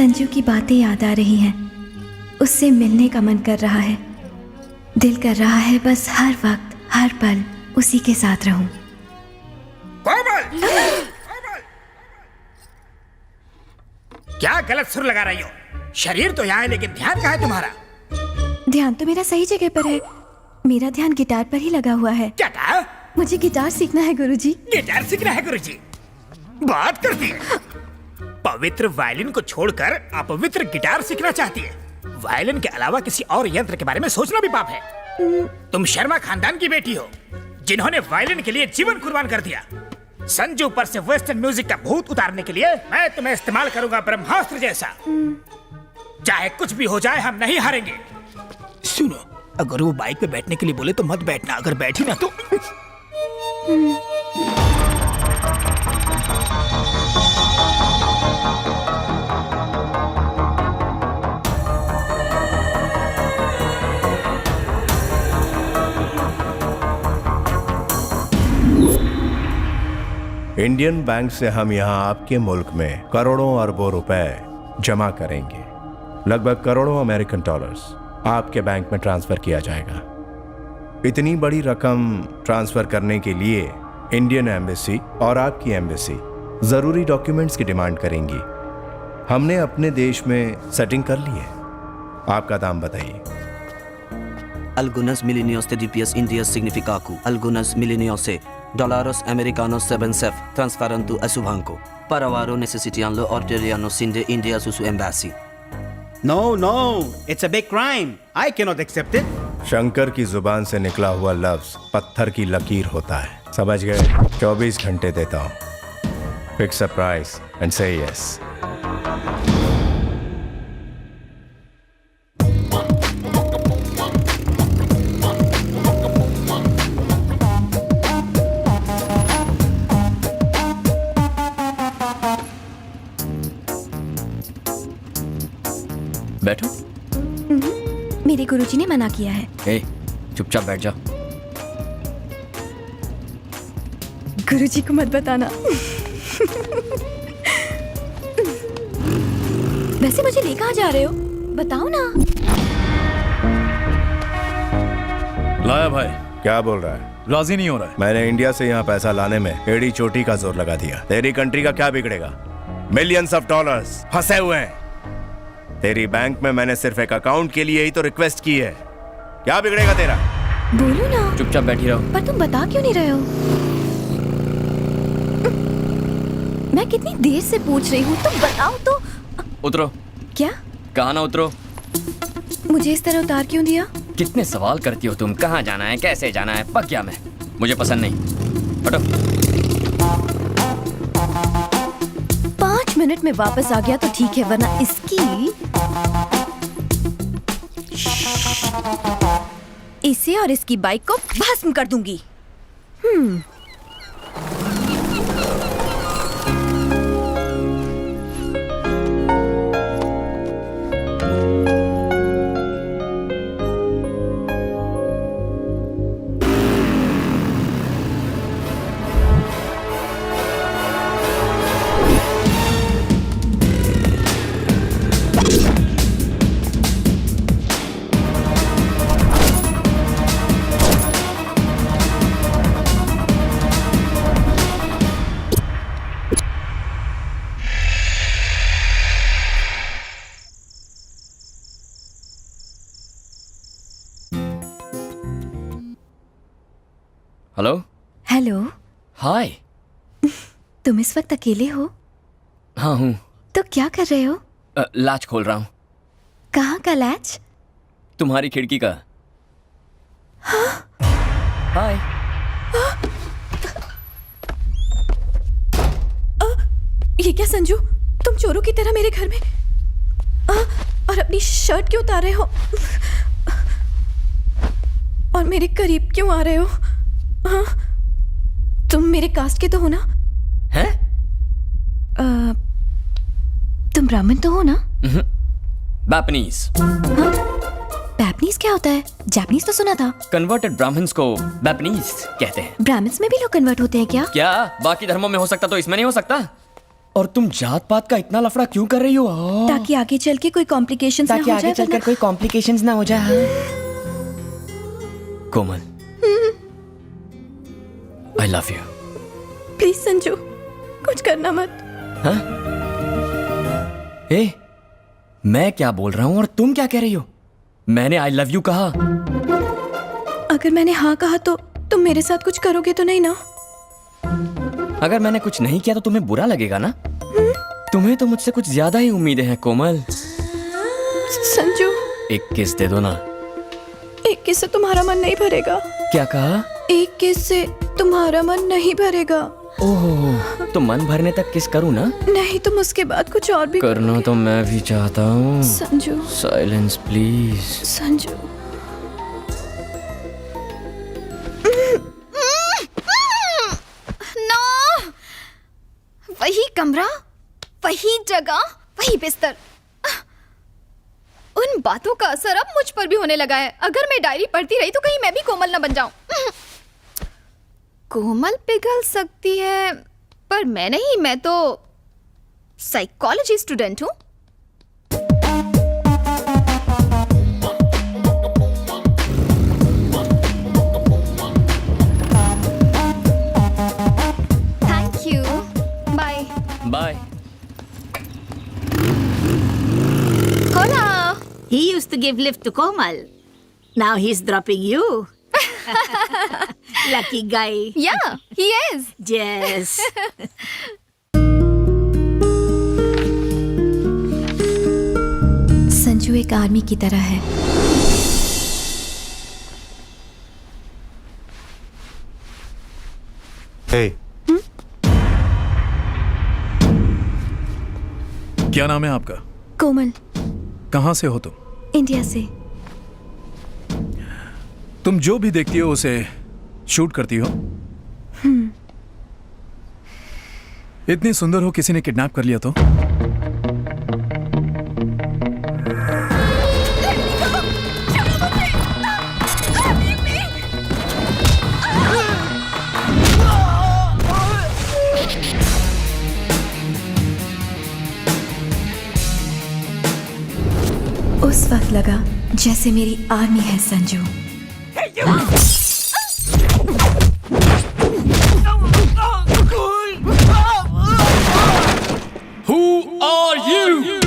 संजू की बातें याद आ रही हैं। उससे मिलने का मन कर रहा है। दिल कर रहा है बस हर वक्त हर पल उसी के साथ रहूं। क्या गलत सुर लगा रही हो? शरीर तो यहाँ है लेकिन ध्यान कहाँ है तुम्हारा? ध्यान तो मेरा सही जगह पर है। मेरा ध्यान गिटार पर ही लगा हुआ है। क्या कहा? मुझे गिटार सीखना है गुरुजी। गिटार सीखना है गुरुजी? बात करती है। पवित्र वायलिन को छोड़कर अपवित्र गिटार सीखना चाहती है। वायलिन के अलावा किसी और यंत्र के बारे में सोचना भी पाप है। तुम शर्मा खानदान की बेटी हो जिन्होंने वायलिन के लिए जीवन कुर्बान कर दिया। संजू पर से वेस्टर्न म्यूजिक का भूत उतारने के लिए मैं तुम्हें इस्तेमाल करूंगा ब्रह्मास्त्र जैसा। चाहे कुछ भी हो जाए हम नहीं हारेंगे। सुनो, अगर वो बाइक पे बैठने के लिए बोले तो मत बैठना, अगर बैठी ना तो इंडियन बैंक से हम यहाँ आपके मुल्क में करोड़ों अरबों रुपए जमा करेंगे। लगभग करोड़ों अमेरिकन डॉलर्स आपके बैंक में ट्रांसफर किया जाएगा। इतनी बड़ी रकम ट्रांसफर करने के लिए इंडियन एम्बेसी और आपकी एम्बेसी जरूरी डॉक्यूमेंट्स की डिमांड करेंगी। हमने अपने देश में सेटिंग कर ली है। आपका दाम बताइए। Algunas milenios de DPS India significaku. Algunas milenios dólares americanos 7 transferando a su banco. Para varo necesitando orderiano sin de India su embassy. No, it's a big crime. I cannot accept it. Shankar की जुबान से निकला हुआ लफ्ज पत्थर की लकीर होता है। समझ गए? 24 घंटे देता हूं। फिक्स अ प्राइस एंड से यस। बैठो। मेरे गुरुजी ने मना किया है। ए, चुपचाप बैठ जा। गुरुजी को मत बताना। वैसे मुझे ले कहाँ जा रहे हो? बताओ ना। लाया भाई। क्या बोल रहा है? राजी नहीं हो रहा है। मैंने इंडिया से यहाँ पैसा लाने में एड़ी चोटी का जोर लगा दिया। तेरी कंट्री का क्या बिगड़ेगा? मिलियंस ऑफ डॉलर्स फंसे हुए हैं। तेरी बैंक में मैंने सिर्फ एक अकाउंट के लिए ही तो रिक्वेस्ट की है। क्या बिगड़ेगा तेरा? बोलो ना। चुपचाप बैठी रहो। पर तुम बता क्यों नहीं रहे हो? मैं कितनी देर से पूछ रही हूँ, तुम बताओ तो। उतरो। क्या? कहाँ ना उतरो। मुझे इस तरह उतार क्यों दिया? कितने सवाल करती हो तुम। कहाँ जाना है, कैसे जाना है, पक गया मैं। मुझे पसंद नहीं। हटो। 5 मिनट में वापस आ गया तो ठीक है, वरना इसे और इसकी बाइक को भस्म कर दूंगी। हेलो। हेलो। हाय। तुम इस वक्त अकेले हो? हाँ हूँ। तो क्या कर रहे हो? लैच खोल रहा हूँ। कहाँ का लैच? तुम्हारी खिड़की का। हाय। ये क्या संजू, तुम चोरों की तरह मेरे घर में और अपनी शर्ट क्यों उतार रहे हो? और मेरे करीब क्यों आ रहे हो? तुम मेरे कास्ट के तो हो ना? हैं? तुम ब्राह्मण तो हो ना? बैपनीज। हाँ? बैपनीज क्या होता है? जापानीज तो सुना था। कन्वर्टेड ब्राह्मण्स को बैपनीज कहते हैं। ब्राह्मण्स में भी लोग कन्वर्ट होते हैं क्या? क्या बाकी धर्मों में हो सकता तो इसमें नहीं हो सकता? और तुम जात पात का इतना लफड़ा क्यों कर रही हो? ताकि आगे चल के कोई कॉम्प्लिकेशंस ना हो ताकि जाए। आगे चलकर कोई कॉम्प्लिकेशंस ना हो जाए। Komal, I love you. Please Sanju, कुछ करना मत। हाँ? ए, मैं क्या बोल रहा हूं और तुम क्या कह रही हो? मैंने आई लव यू कहा। अगर मैंने हाँ कहा तो तुम मेरे साथ कुछ करोगे तो नहीं ना? अगर मैंने कुछ नहीं किया तो तुम्हें बुरा लगेगा ना? तुम्हें तो मुझसे कुछ ज्यादा ही उम्मीदें हैं कोमल। संजू, एक किस दे दो ना। एक किस से तुम्हारा मन नहीं भरेगा। क्या कहा? एक किस से तुम्हारा मन नहीं भरेगा। ओह, तो मन भरने तक किस करूं ना? नहीं, तुम उसके बाद कुछ और भी करना तो मैं भी चाहता हूँ। Sanju, silence please. Sanju. No, वही कमरा, वही जगह, वही बिस्तर। उन बातों का असर अब मुझ पर भी होने लगा है। अगर मैं डायरी पढ़ती रही तो कहीं मैं भी कोमल ना बन जाऊं। कोमल पिघल सकती है पर मैं नहीं। मैं तो साइकोलॉजी स्टूडेंट हूं। Thank you, bye bye. होला। He used to give lift to Komal. Now he's dropping you. Lucky guy. Yeah, he is. Yes. Sanju एक आर्मी की तरह है। हे, क्या नाम है आपका? कोमल, कहाँ से हो तुम? इंडिया से। तुम जो भी देखती हो उसे शूट करती हो? इतनी सुंदर हो, किसी ने किडनैप कर लिया तो? उस वक्त लगा जैसे मेरी आर्मी है संजू। Who are you?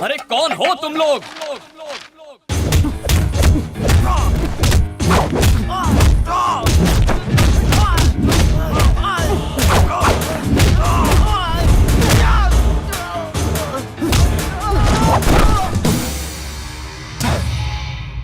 अरे कौन हो तुम लोग?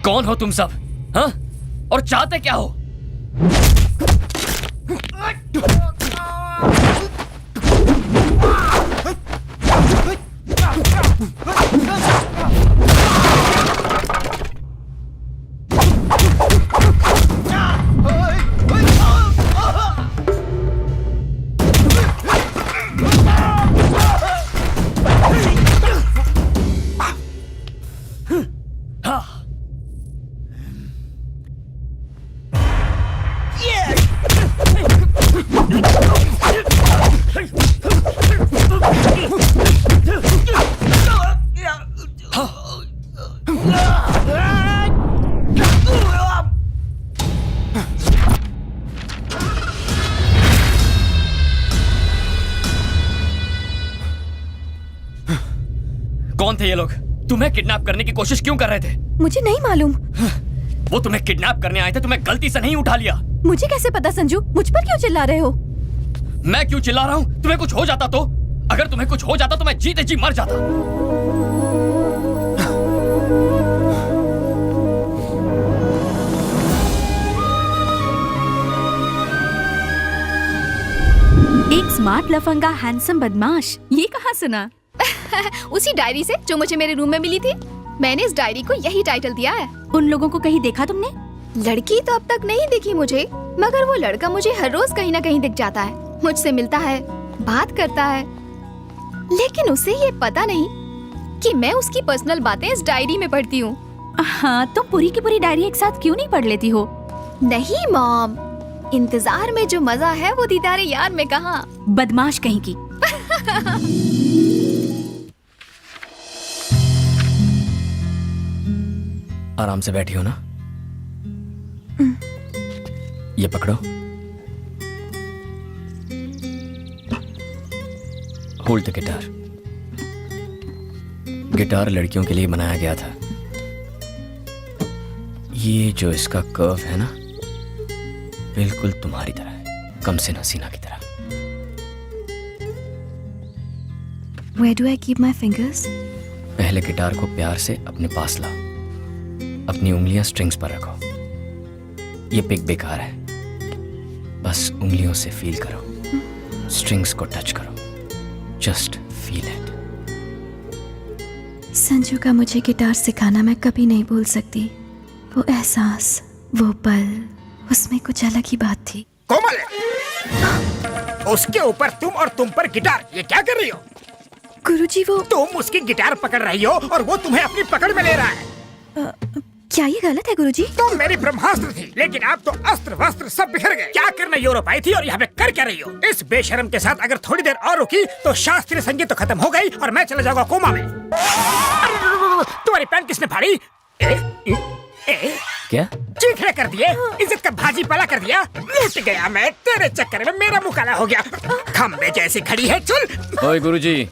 कौन हो तुम सब? हाँ? और चाहते क्या हो? कौन थे ये लोग? तुम्हें किडनैप करने की कोशिश क्यों कर रहे थे? मुझे नहीं मालूम। वो तुम्हें किडनैप करने आए थे, तुम्हें गलती से नहीं उठा लिया। मुझे कैसे पता संजू? मुझ पर क्यों चिल्ला रहे हो? मैं क्यों चिल्ला रहा हूँ? तुम्हें कुछ हो जाता तो? अगर तुम्हें कुछ हो जाता तो मैं जीते जी मर जाता। एक स्मार्ट लफंगा हैंडसम बदमाश, ये कहाँ सुना? उसी डायरी से जो मुझे मेरे रूम में मिली थी। मैंने इस डायरी को यही टाइटल दिया है। उन लोगों को कहीं देखा तुमने? लड़की तो अब तक नहीं दिखी मुझे, मगर वो लड़का मुझे हर रोज कहीं ना कहीं दिख जाता है, मुझसे मिलता है, बात करता है, लेकिन उसे ये पता नहीं कि मैं उसकी पर्सनल बातें इस डायरी में पढ़ती हूँ। हाँ, तुम पूरी की पूरी डायरी एक साथ क्यों नहीं पढ़ लेती हो? नहीं मॉम, इंतजार में जो मजा है वो दीदारे यार में कहाँ। बदमाश कहीं की। आराम से बैठी हो ना? ये पकड़ो। Hold the guitar. गिटार लड़कियों के लिए बनाया गया था। ये जो इसका कर्व है ना, बिल्कुल तुम्हारी तरह है, कम से हसीना की तरह। Where do I keep my fingers? पहले गिटार को प्यार से अपने पास लाओ, अपनी उंगलियां स्ट्रिंग्स पर रखो। ये पिक बेकार है, बस उंगलियों से फील करो, स्ट्रिंग्स को टच करो, जस्ट फील इट। संजू का मुझे गिटार सिखाना मैं कभी नहीं भूल सकती। वो एहसास, वो पल, उसमें कुछ अलग ही बात थी। कोमल, उसके ऊपर तुम और तुम पर गिटार, ये क्या कर रही हो? गुरुजी वो तुम उसकी गिटार पकड़ रही हो और वो तुम्हें अपनी पकड़ में ले रहा है। क्या ये गलत है गुरुजी? तुम मेरी ब्रह्मास्त्र थी, लेकिन अब तो अस्त्र वस्त्र सब बिखर गए। क्या करने यूरोप आई थी और यहाँ पे कर क्या रही हो? इस बेशरम के साथ अगर थोड़ी देर और रुकी तो शास्त्रीय संगीत तो खत्म हो गई और मैं चला जाऊंगा कोमा में। तुम्हारी पैंट किसने फाड़ी? क्या चीखने कर दिए, इज्जत का भाजी पाला कर दिया। लूट गया मैं तेरे चक्कर में, मेरा मुंह काला हो गया। खम्बे जैसी खड़ी है, चल। ओए गुरुजी,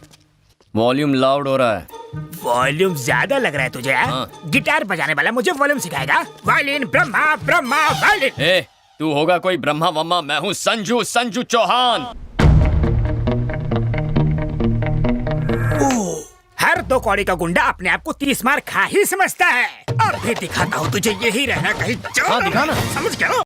वॉल्यूम लाउड हो रहा है। वॉल्यूम ज्यादा लग रहा है तुझे? हाँ। गिटार बजाने वाला मुझे वॉल्यूम सिखाएगा? Violin Brahma, Brahma violin. ए, तू होगा कोई ब्रह्मा वम्मा, मैं हूँ संजू, संजू चौहान। हर 2 कौड़ी का गुंडा अपने आप को 30 मार खा ही समझता है। अब भी दिखाता हूँ तुझे, यही रहना कहीं। हाँ, दिखा ना। समझ गया?